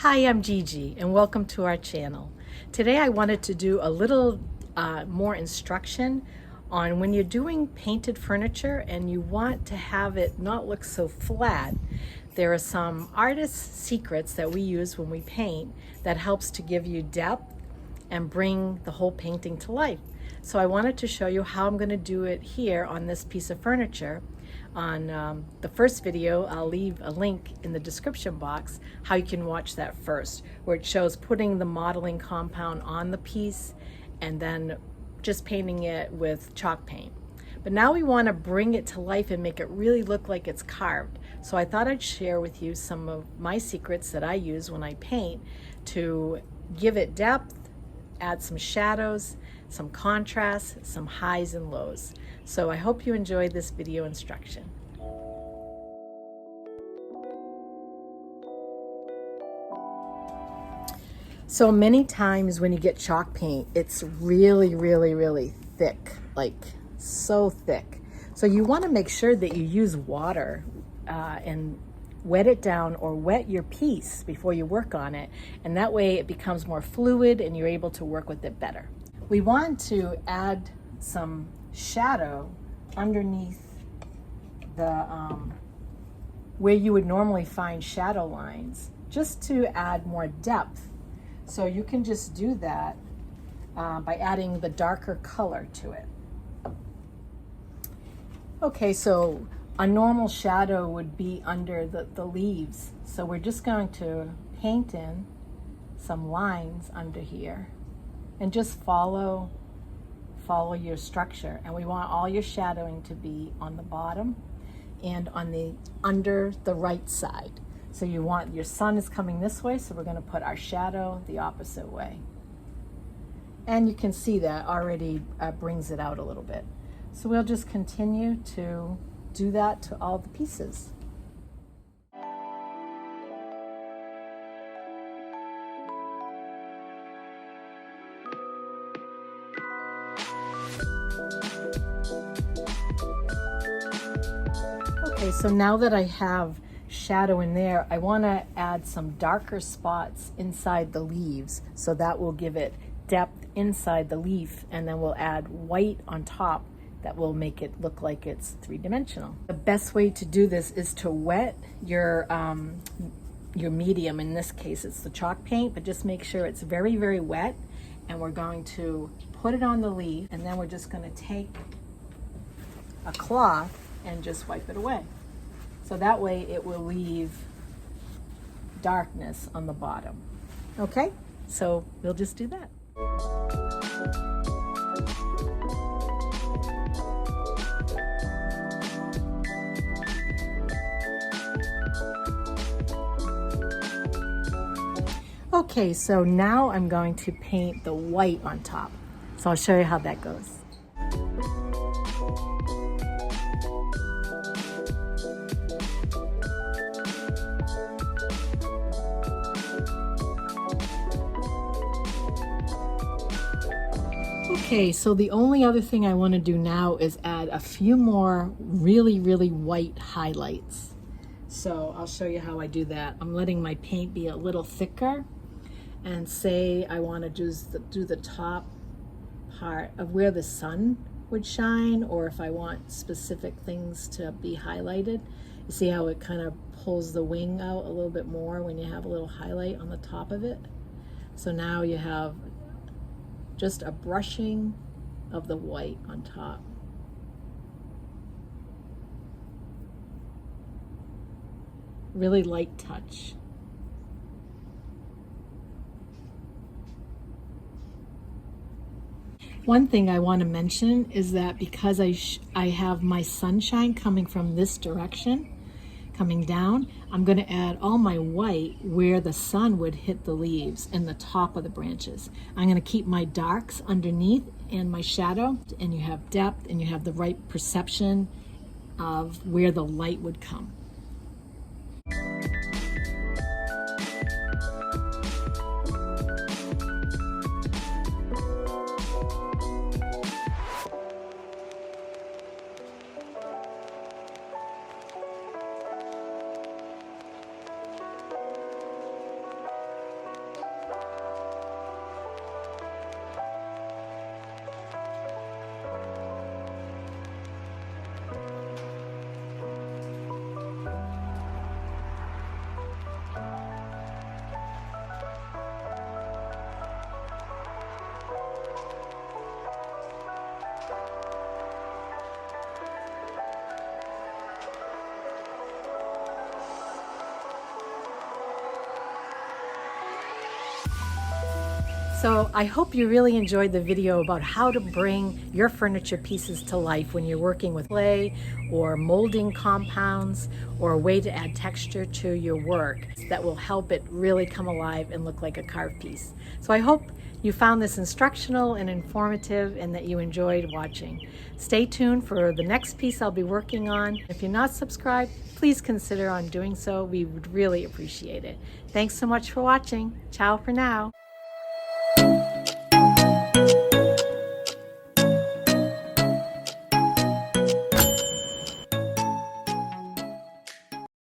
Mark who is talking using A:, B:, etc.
A: Hi, I'm Gigi and welcome to our channel. Today I wanted to do a little more instruction on when you're doing painted furniture and you want to have it not look so flat. There are some artist secrets that we use when we paint that helps to give you depth and bring the whole painting to life. So I wanted to show you how I'm going to do it here on this piece of furniture. On the first video, I'll leave a link in the description box how you can watch that first, where it shows putting the modeling compound on the piece and then just painting it with chalk paint. But now we want to bring it to life and make it really look like it's carved. So I thought I'd share with you some of my secrets that I use when I paint to give it depth, add some shadows, some contrast, some highs and lows. So I hope you enjoyed this video instruction. So many times when you get chalk paint, it's really thick, like so thick. So you want to make sure that you use water and wet it down or wet your piece before you work on it. And that way it becomes more fluid and you're able to work with it better. We want to add some shadow underneath the where you would normally find shadow lines, just to add more depth. So you can just do that by adding the darker color to it. Okay, so a normal shadow would be under the leaves. So we're just going to paint in some lines under here and just follow your structure. And we want all your shadowing to be on the bottom and on the under the right side. So you want your sun is coming this way, so we're going to put our shadow the opposite way. And you can see that already brings it out a little bit. So we'll just continue to do that to all the pieces. Okay, so now that I have shadow in there, I want to add some darker spots inside the leaves, so that will give it depth inside the leaf, and then we'll add white on top that will make it look like it's three-dimensional. The best way to do this is to wet your medium. In this case, it's the chalk paint, but just make sure it's very wet. And we're going to put it on the leaf, and then we're just going to take a cloth and just wipe it away. So that way it will leave darkness on the bottom. Okay, so we'll just do that. Okay, so now I'm going to paint the white on top. So I'll show you how that goes. Okay, so the only other thing I want to do now is add a few more really white highlights. So I'll show you how I do that. I'm letting my paint be a little thicker, and say I want to do the top part of where the sun would shine, or if I want specific things to be highlighted. You see how it kind of pulls the wing out a little bit more when you have a little highlight on the top of it. So now you have just a brushing of the white on top. Really light touch. One thing I want to mention is that because I have my sunshine coming from this direction, coming down, I'm going to add all my white where the sun would hit the leaves and the top of the branches. I'm going to keep my darks underneath and my shadow, and you have depth and you have the right perception of where the light would come. So I hope you really enjoyed the video about how to bring your furniture pieces to life when you're working with clay or molding compounds, or a way to add texture to your work that will help it really come alive and look like a carved piece. So I hope you found this instructional and informative and that you enjoyed watching. Stay tuned for the next piece I'll be working on. If you're not subscribed, please consider on doing so. We would really appreciate it. Thanks so much for watching. Ciao for now.